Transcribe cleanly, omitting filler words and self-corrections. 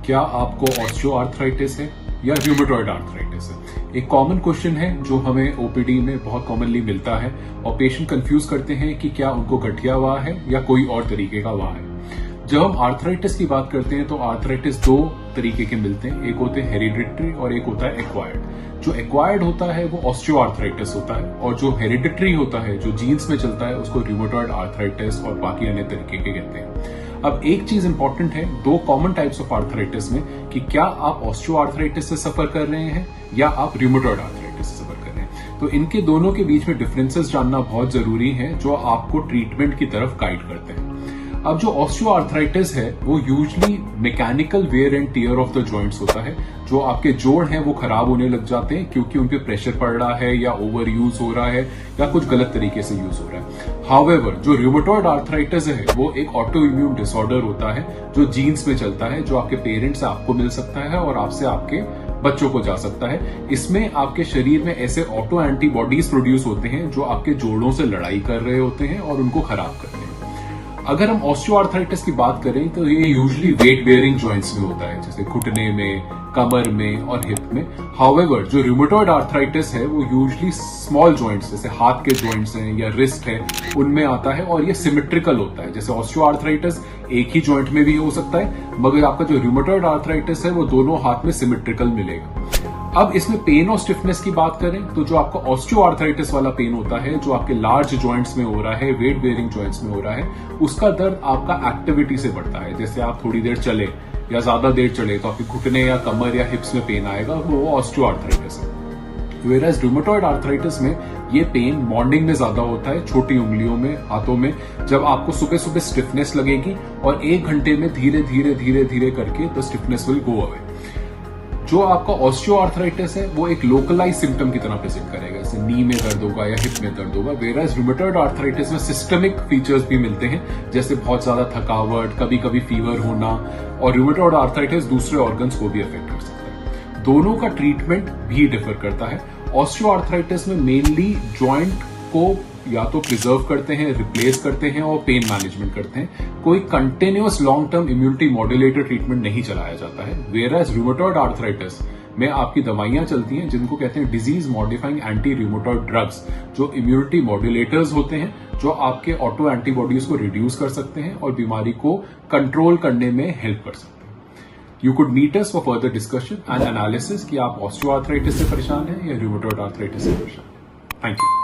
क्या आपको ऑस्टियोआर्थराइटिस है या र्यूमेटॉइड आर्थराइटिस है? एक कॉमन क्वेश्चन है जो हमें ओपीडी में बहुत कॉमनली मिलता है और पेशेंट कंफ्यूज करते हैं कि क्या उनको गठिया हुआ है या कोई और तरीके का हुआ है। जब हम आर्थराइटिस की बात करते हैं तो आर्थराइटिस दो तरीके के मिलते हैं, एक होते हैं हेरिडिटरी और एक होता है एक्वायर्ड। जो एक्वायर्ड होता है वो ऑस्टियोआर्थराइटिस होता है और जो हेरिडिटरी होता है, जो जीन्स में चलता है, उसको र्यूमेटॉइड आर्थराइटिस और बाकी अन्य तरीके के कहते हैं। अब एक चीज इंपॉर्टेंट है दो कॉमन टाइप्स ऑफ आर्थराइटिस में कि क्या आप ऑस्टियोआर्थराइटिस से सफर कर रहे हैं या आप र्यूमेटॉइड आर्थराइटिस से सफर कर रहे हैं। तो इनके दोनों के बीच में डिफरेंसेस जानना बहुत जरूरी है जो आपको ट्रीटमेंट की तरफ गाइड करते हैं। अब जो ऑस्टियोआर्थराइटिस है वो usually mechanical wear and tear of the joints होता है। जो आपके जोड़ हैं वो खराब होने लग जाते हैं क्योंकि उन पे प्रेशर पड़ रहा है या ओवर यूज हो रहा है या कुछ गलत तरीके से यूज हो रहा है। हाउएवर जो र्यूमेटॉइड आर्थराइटिस है वो एक ऑटो इम्यून डिसऑर्डर होता है जो जीन्स में चलता है, जो आपके पेरेंट्स से आपको मिल सकता है और आपसे आपके बच्चों को जा सकता है। इसमें आपके शरीर में ऐसे ऑटो एंटीबॉडीज प्रोड्यूस होते हैं जो आपके जोड़ों से लड़ाई कर रहे होते हैं और उनको खराब करते हैं। अगर हम ऑस्टियोआर्थराइटिस की बात करें तो ये यूजुअली वेट बेयरिंग जॉइंट्स में होता है, जैसे घुटने में, कमर में और हिप में। हाउएवर जो र्यूमेटॉइड आर्थराइटिस है वो यूजुअली स्मॉल जॉइंट्स जैसे हाथ के जॉइंट्स हैं या रिस्ट है उनमें आता है और ये सिमेट्रिकल होता है। जैसे ऑस्टियोआर्थराइटिस एक ही जॉइंट में भी हो सकता है, मगर आपका जो र्यूमेटॉइड आर्थराइटिस है वो दोनों हाथ में सिमेट्रिकल मिलेगा। अब इसमें पेन और स्टिफनेस की बात करें तो जो आपका ऑस्टियोआर्थराइटिस वाला पेन होता है, जो आपके लार्ज जॉइंट्स में हो रहा है, वेट बेयरिंग जॉइंट्स में हो रहा है, उसका दर्द आपका एक्टिविटी से बढ़ता है। जैसे आप थोड़ी देर चले या ज्यादा देर चले तो आपके घुटने या कमर या हिप्स में पेन आएगा, वो ऑस्टियोआर्थराइटिस है। वेयरएज र्यूमेटॉइड आर्थराइटिस में ये पेन मॉर्निंग में ज्यादा होता है, छोटी उंगलियों में, हाथों में, जब आपको सुबह सुबह स्टिफनेस लगेगी और 1 घंटे में धीरे धीरे धीरे धीरे करके the stiffness will go away. जो आपका ऑस्टियोआर्थराइटिस है वो एक लोकलाइज सिम्टम की तरह प्रेजेंट करेगा, जैसे नी में दर्द होगा या हिप में दर्द होगा। वेयरएज र्यूमेटॉइड आर्थराइटिस में सिस्टमिक फीचर्स भी मिलते हैं, जैसे बहुत ज्यादा थकावट, कभी कभी फीवर होना, और र्यूमेटॉइड आर्थराइटिस दूसरे ऑर्गन्स को भी अफेक्ट कर सकता है। दोनों का ट्रीटमेंट भी डिफर करता है। ऑस्टियोआर्थराइटिस में मेनली जॉइंट को या तो प्रिजर्व करते हैं, रिप्लेस करते हैं और पेन मैनेजमेंट करते हैं। कोई continuous long term immunity modulator treatment नहीं चलाया जाता है। वेयरएज र्यूमेटॉइड आर्थराइटिस में आपकी दवाइयां चलती हैं जिनको कहते हैं disease modifying anti rheumatoid drugs, जो इम्यूनिटी मॉड्यूलेटर्स होते हैं, जो आपके ऑटो एंटीबॉडीज को रिड्यूस कर सकते हैं और बीमारी को कंट्रोल करने में हेल्प कर सकते हैं। You could meet us for further discussion and analysis कि आप ऑस्टियोआर्थराइटिस से परेशान हैं या र्यूमेटॉइड आर्थराइटिस से परेशान हैं। Thank you.